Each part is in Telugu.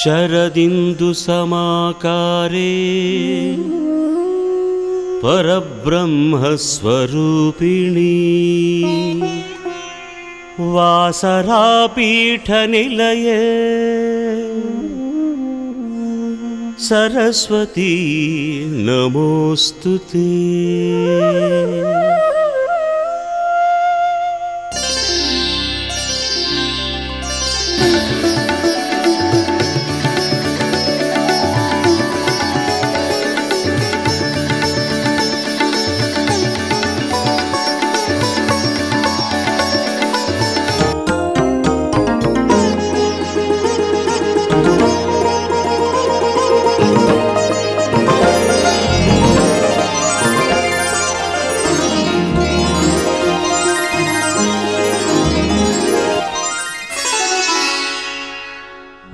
शरदिन्दु समाकारे परब्रह्मस्वरूपिणी वासरापीठनिलये सरस्वती नमोस्तुते।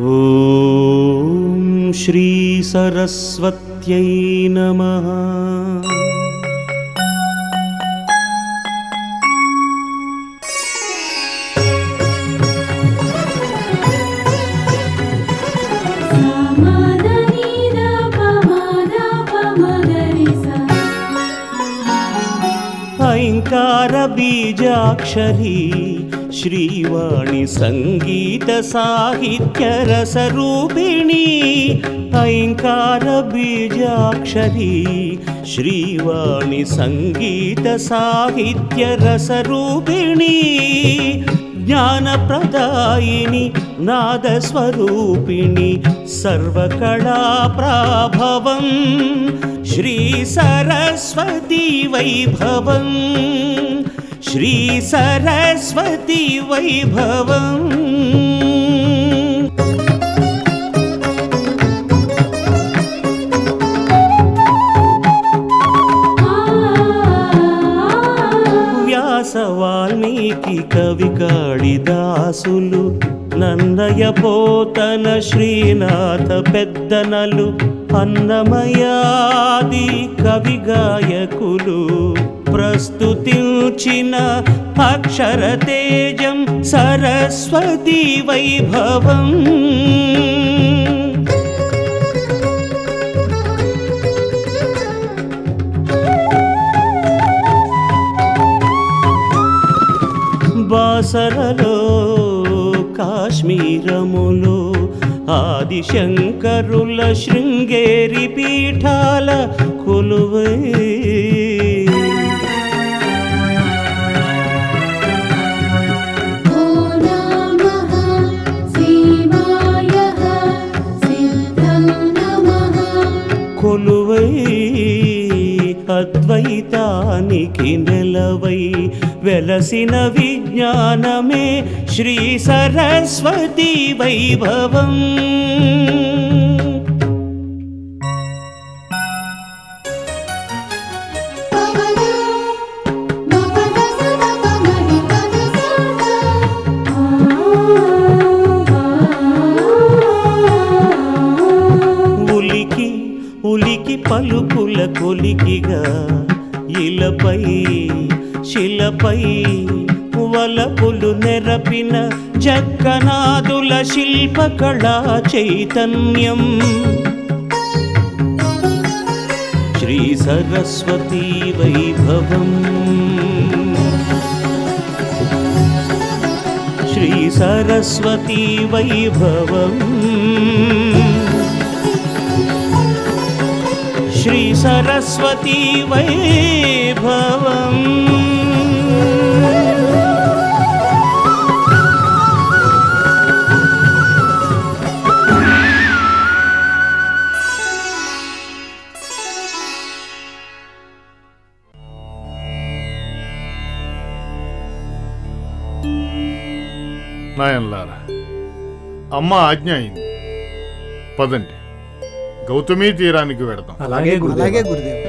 ओम श्री सरस्वत्यै नमः। ऐंकार बीजाक्षरी श्रीवाणी संगीत साहित्य रसरूपिणी। ऐंकार बीजाक्षरी श्रीवाणी संगीत साहित्य रसरूपिणी। ज्ञानप्रदायिनी नादस्वरूपिणी सर्वकला प्राभवं श्री सरस्वती वैभवं श्री सरस्वती वैभवम्। व्यास वाल्मीकि कवि काళిదాసులు నన్నయ పోతన శ్రీనాథ పెద్దనలు అన్నమయాది కవి గాయకులు ప్రస్తుతించిన అక్షర తేజం సరస్వతి వైభవం। బాసరలో కాశ్మీరములో ఆదిశంకరుల శృంగేరి పీఠాల కొలువై కొలువై అద్వైతానికి నెలవై వెలసిన విజ్ఞానమే శ్రీ సరస్వతి వైభవం। ఉలికి పలుకుల కొలికిగా ఇలపై శిలపై వలపులు నెరపిన జక్కనాదుల శిల్పకళా చైతన్యం శ్రీ సరస్వతి వైభవం। శ్రీ సరస్వతి వైభవం। श्री सरस्वती वैभवम्। నాయనలారా, అమ్మ ఆజ్ఞ అయింది, పదండి గౌతమీ తీరానికి వెడదాం। అలాగే గురుదేవ్।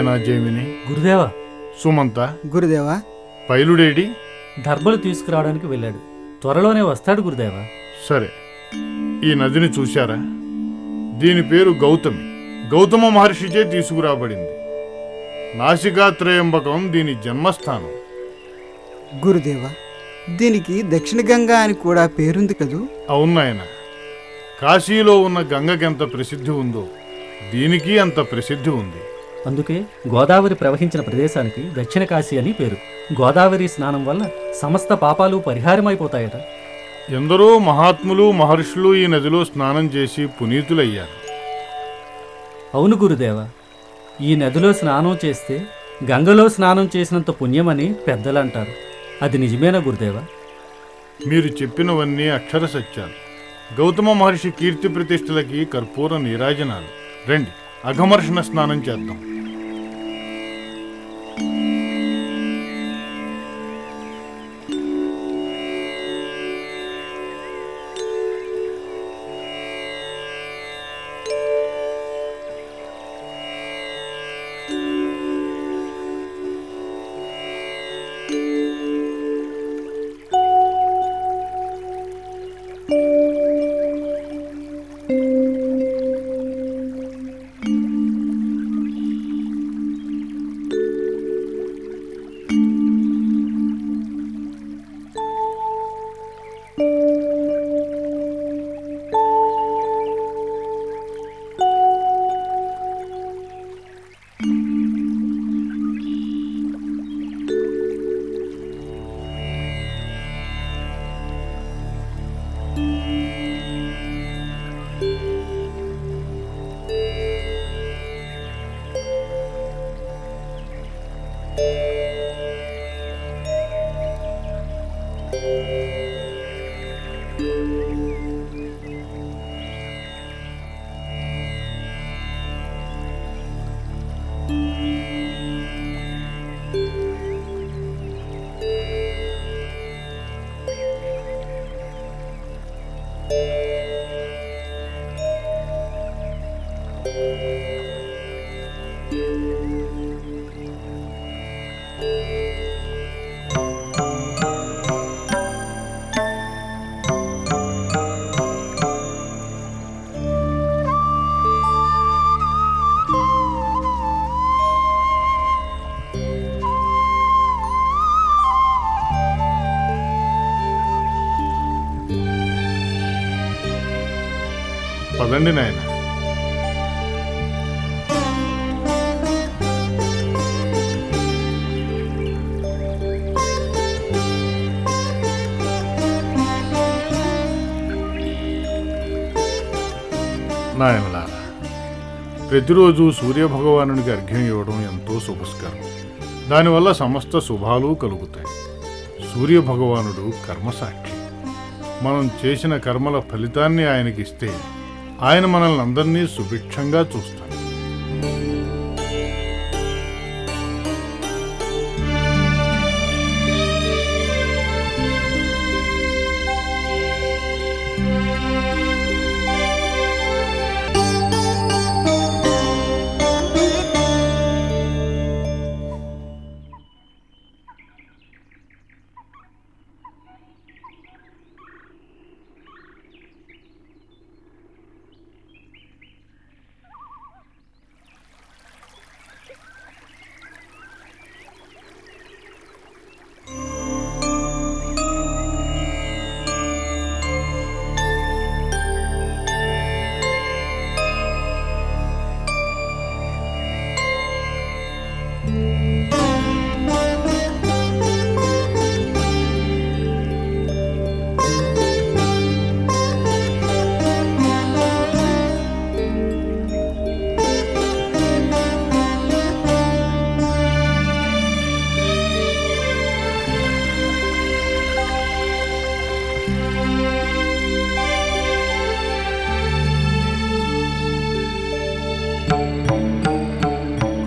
నాయనా జైమిని. గురుదేవా. సుమంత. గురుదేవా. పైలుడేడి? దర్భలు తీసుకురావడానికి వెళ్ళాడు. త్వరలోనే వస్తాడు గురుదేవా. సరే, ఈ నదిని చూశారా? దీని పేరు గౌతమి. గౌతమ మహర్షిచే తీసుకురాబడింది. నాసికాత్రయంబకం దీని జన్మస్థానం. గురుదేవా, దీనికి దక్షిణ గంగా అని కూడా పేరుంది కదూ? అవును నాయన. కాశీలో ఉన్న గంగకెంత ప్రసిద్ధి ఉందో దీనికి అంత ప్రసిద్ధి ఉంది. అందుకే గోదావరి ప్రవహించిన ప్రదేశానికి దక్షిణ కాశీ అని పేరు. గోదావరి స్నానం వల్ల సమస్త పాపాలు పరిహారమైపోతాయట. ఎందరో మహాత్ములు మహర్షులు ఈ నదిలో స్నానం చేసి పునీతులయ్యారు. అవును గురుదేవా. ఈ నదిలో స్నానం చేస్తే గంగలో స్నానం చేసినంత పుణ్యమని పెద్దలు అంటారు. అది నిజమేనా గురుదేవా? మీరు చెప్పినవన్నీ అక్షర సత్యాలు. గౌతమ మహర్షి కీర్తి ప్రతిష్టలకి కర్పూర నీరాజనాలు. రండి, అఘమర్షణ స్నానం చేద్దాం. పదండి నాయన. నాయనలారా, ప్రతిరోజు సూర్యభగవానునికి అర్ఘ్యం ఇవ్వడం ఎంతో శుభస్కరం. దానివల్ల సమస్త శుభాలు కలుగుతాయి. సూర్యభగవానుడు కర్మసాక్షి. మనం చేసిన కర్మల ఫలితాన్ని ఆయనకిస్తే ఆయన మనల్ని అందరినీ సుభిక్షంగా చూస్తాడు.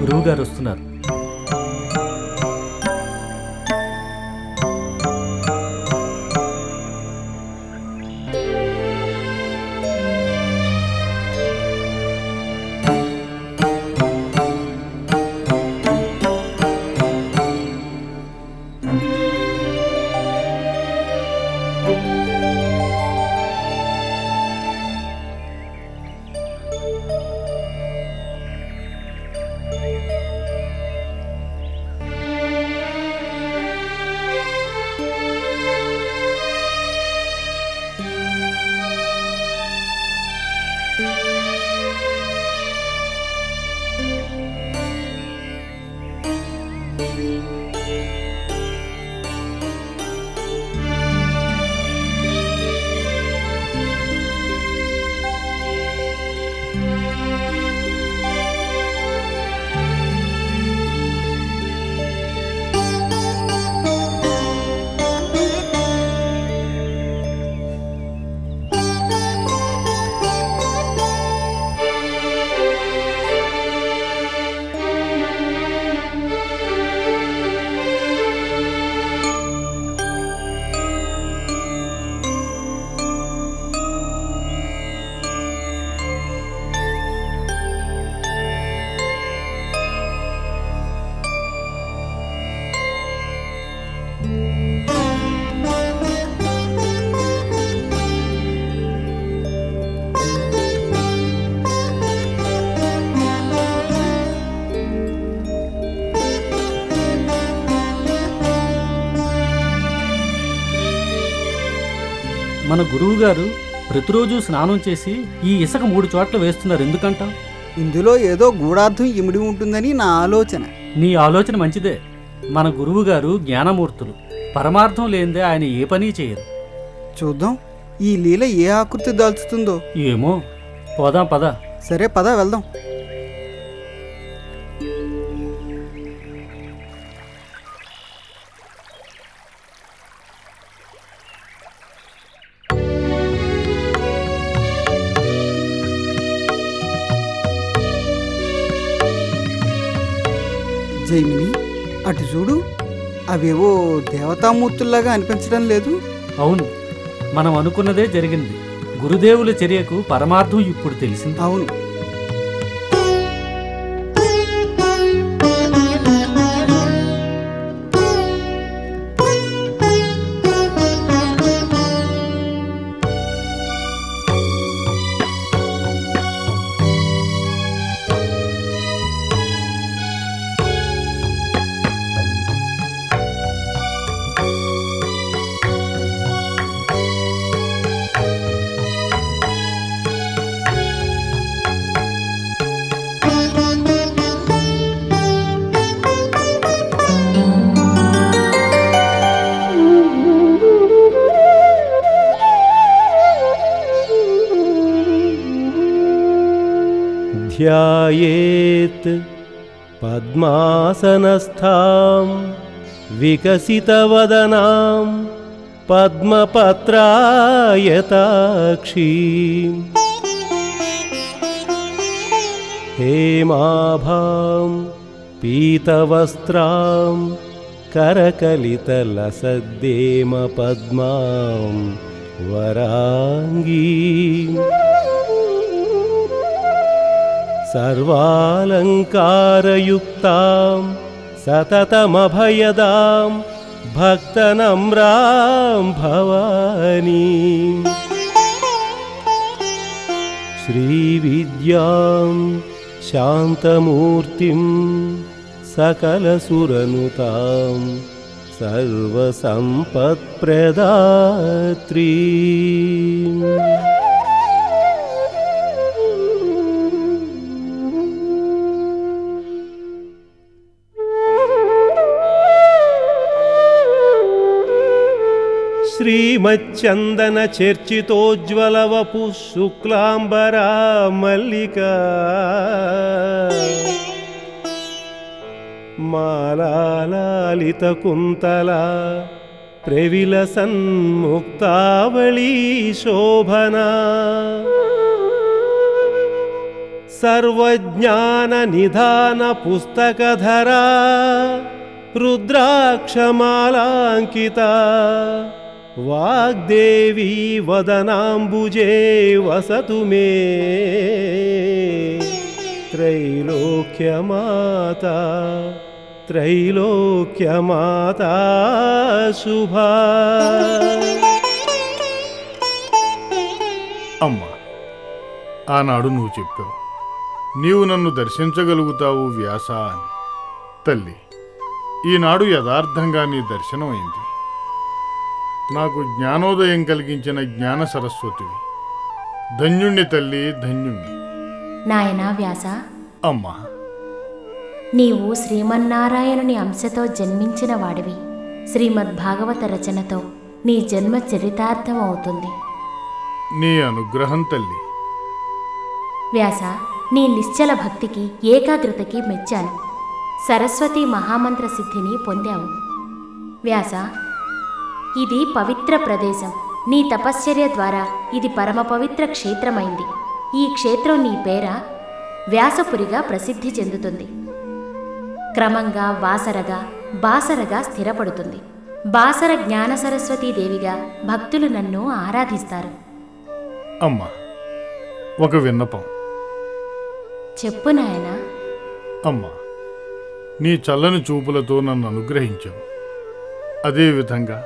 గురువుగారు వస్తున్నారు. మన గురువుగారు ప్రతిరోజు స్నానం చేసి ఈ ఇసుక 3 చోట్ల వేస్తున్నారు, ఎందుకంటాం? ఇందులో ఏదో గూఢార్థం ఇమిడి ఉంటుందని నా ఆలోచన. నీ ఆలోచన మంచిదే. మన గురువుగారు జ్ఞానమూర్తులు. పరమార్థం లేనిదే ఆయన ఏ పని చేయరు. చూద్దాం ఈ లీల ఏ ఆకృతి దాల్చుతుందో. ఏమో, పోదాం పద. సరే పద వెళ్దాం. జైమిని, అటు చూడు, అవేవో దేవతామూర్తుల్లాగా అనిపించడం లేదు? అవును, మనం అనుకున్నదే జరిగింది. గురుదేవుల చర్యకు పరమార్థం ఇప్పుడు తెలిసింది. అవును. ध्यायेत् पद्मासनस्थां विकसितवदनां पद्मपत्रायताक्षीं हेमाभां पीतवस्त्रां करकलितलसद्देमपद्मां वराङ्गीं सर्वालङ्कारयुक्तां सततमभयदां भक्तनम्रां भवानीं श्रीविद्यां शान्तमूर्तिं सकलसुरनुतां सर्वसम्पत्प्रदात्रीं श्रीमच्चन्दन चर्चितोज्ज्वलवपुः शुक्लाम्बरा मल्लिका मालालितकुन्तला प्रविलसन्मुक्तावली शोभना सर्वज्ञाननिधानपुस्तकधरा रुद्राक्षमालाङ्किता वाग्देवी वदनाम्बुजे वसतु मे त्रैलोक्यमाता त्रैलोक्यमाता शुभा। అమ్మా, ఆనాడు నువ్వు చెప్పావు, నీవు నన్ను దర్శించగలుగుతావు వ్యాస అని. తల్లి, ఈనాడు యథార్థంగా నీ దర్శనమైంది. నాకు జ్ఞానోదయం కలిగించిన జ్ఞాన సరస్వతివి. ధన్యుణ్ణి తల్లి, ధన్యుణ్ణి. నాయనా వ్యాస, అమ్మా, నీవు శ్రీమన్నారాయణుని అంశతో జన్మించిన వాడివి. శ్రీమద్భాగవత రచనతో నీ జన్మ చరితార్థం అవుతుంది. నీ అనుగ్రహం తల్లి. వ్యాస, నీ నిశ్చల భక్తికి ఏకాగ్రతకి మెచ్చాను. సరస్వతి మహామంత్ర సిద్ధిని పొందావు. వ్యాస, ఇది పవిత్ర ప్రదేశం. నీ తపశ్చర్య ద్వారా ఇది పరమ పవిత్ర క్షేత్రమైంది. ఈ క్షేత్రం నీ పేర వ్యాసపురిగా ప్రసిద్ధి చెందుతుంది. క్రమంగా వాసరగా బాసరగా స్థిరపడుతుంది. బాసర జ్ఞాన సరస్వతీదేవిగా భక్తులు నన్ను ఆరాధిస్తారు. అమ్మా, ఒక విన్నపం. చెప్పు నాయనా. అమ్మా, నీ చల్లని చూపులతో నన్ను అనుగ్రహించావు. అదేవిధంగా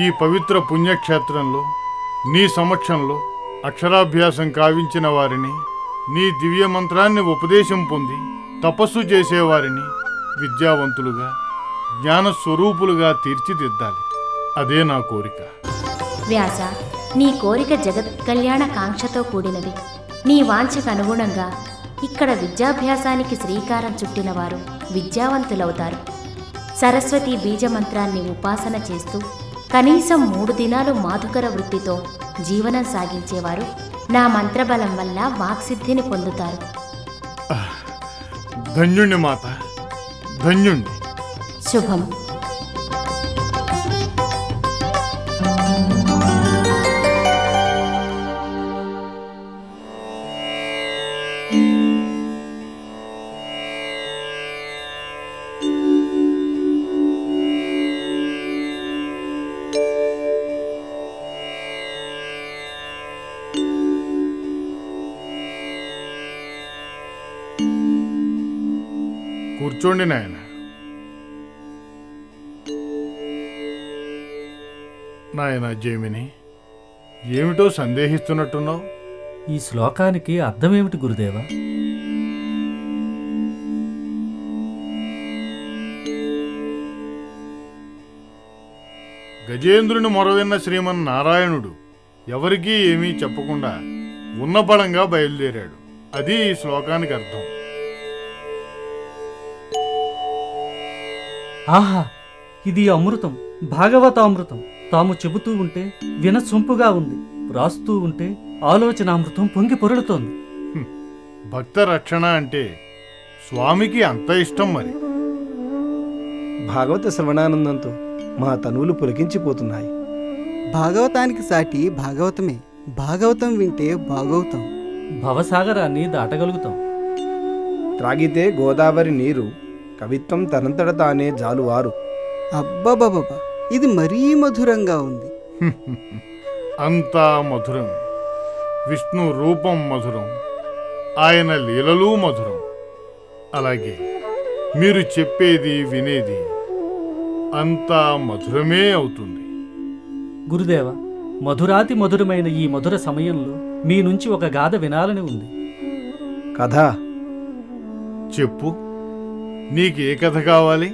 ఈ పవిత్ర పుణ్యక్షేత్రంలో నీ సమక్షంలో అక్షరాభ్యాసం కావించిన వారిని, నీ దివ్య మంత్రాన్ని ఉపదేశం పొంది తపస్సు చేసేవారిని విద్యావంతులుగా, జ్ఞానస్వరూపులుగా తీర్చిదిద్దాలి. అదే నా కోరిక. వ్యాస, నీ కోరిక జగత్ కళ్యాణ కాంక్షతో కూడినది. నీ వాంఛకు అనుగుణంగా ఇక్కడ విద్యాభ్యాసానికి శ్రీకారం చుట్టినవారు విద్యావంతులవుతారు. సరస్వతి బీజమంత్రాన్ని ఉపాసన చేస్తూ కనీసం 3 దినాలు మాధుకర వృత్తితో జీవనం సాగించేవారు నా మంత్రబలం వల్ల వాక్సిద్ధిని పొందుతారు. ధన్యుణ్ణి మాత, ధన్యుణ్ణి. శుభం. కూర్చోండి నాయన. నాయన జైమిని, ఏమిటో సందేహిస్తున్నట్టున్నావు? ఈ శ్లోకానికి అర్థమేమిటి గురుదేవా? గజేంద్రుని మొరవిన్న శ్రీమన్నారాయణుడు ఎవరికీ ఏమీ చెప్పకుండా ఉన్నపళంగా బయలుదేరాడు. అది ఈ శ్లోకానికి అర్థం. ఆహా, ఇది అమృతం, భాగవతామృతం. తాము చెబుతూ ఉంటే వినసొంపుగా ఉంది, రాస్తూ ఉంటే ఆలోచనామృతం పొంగి పొరలుతోంది. భక్త రక్షణ అంటే స్వామికి అంత ఇష్టం. మరి భాగవత శ్రవణానందంతో మా తనువులు పులకించిపోతున్నాయి. భాగవతానికి సాటి భాగవతమే. భాగవతం వింటే భాగవతం. భవసాగరాన్ని దాటగలుగుతాం. త్రాగితే గోదావరి నీరు, కవిత్వం తనంతట తానే జాలువారు. అబ్బబ్బబ్బా, ఇది మరీ మధురంగా ఉంది. అంతా మధురమే. విష్ణు రూపం మధురం, ఆయన లీలలు మధురం. అలాగే మీరు చెప్పేది వినేది అంతా మధురమే అవుతుంది. గురుదేవ, మధురాతి మధురమైన ఈ మధుర సమయంలో మీ నుంచి ఒక గాథ వినాలని ఉంది. కథ చెప్పు. నీకే కథ కావాలి?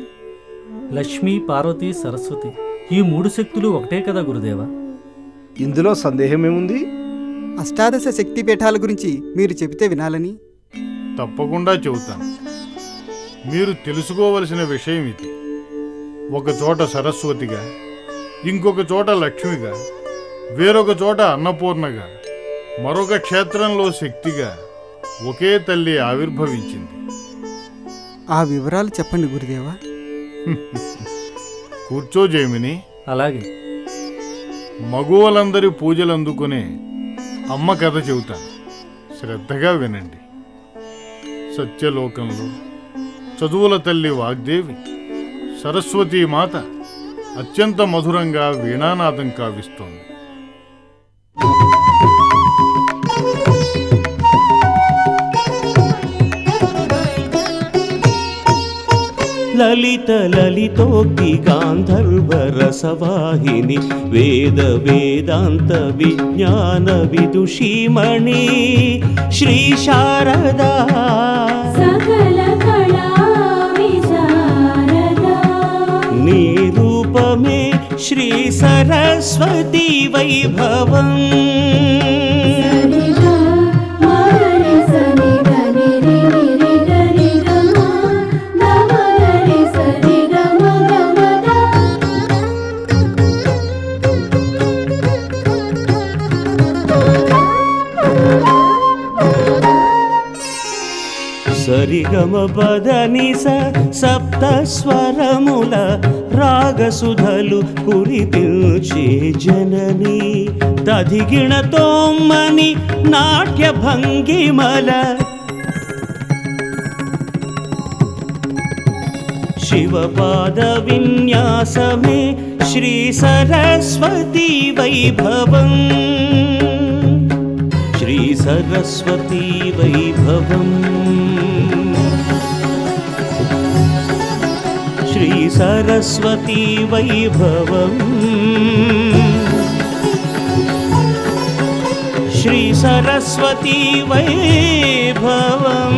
లక్ష్మీ, పార్వతి, సరస్వతి ఈ 3 శక్తులు ఒకటే కదా గురుదేవ? ఇందులో సందేహమేముంది? అష్టాదశ శక్తి పీఠాల గురించి మీరు చెబితే వినాలని. తప్పకుండా చెబుతాను. మీరు తెలుసుకోవలసిన విషయం ఇది. ఒక చోట సరస్వతిగా, ఇంకొక చోట లక్ష్మిగా, వేరొక చోట అన్నపూర్ణగా, మరొక క్షేత్రంలో శక్తిగా ఒకే తల్లి ఆవిర్భవించింది. ఆ వివరాలు చెప్పండి గురుదేవా. కూర్చో జైమిని. అలాగే. మగువలందరి పూజలు అందుకునే అమ్మ కథ చెబుతాను, శ్రద్ధగా వినండి. సత్యలోకంలో చదువుల తల్లి వాగ్దేవి సరస్వతీ మాత అత్యంత మధురంగా వీణానాదం కావిస్తోంది. లలిత లలితోక్తి గాంధర్వ రసవాహిని వేద వేదాంత విజ్ఞాన విదుషీమణి శ్రీ శారదా సకల కళా విశారదా. నీ రూపమే శ్రీ సరస్వతి వైభవం. సరిగమ పదని సప్త స్వరముల రాగసుధలు కురిపించే జనని తదిగిణతోమని నాట్య భంగిమల శివపాద విన్యాసమే శ్రీ సరస్వతి వైభవం. శ్రీ సరస్వతి వైభవం. శ్రీ సరస్వతి వైభవం. శ్రీ సరస్వతి వైభవం.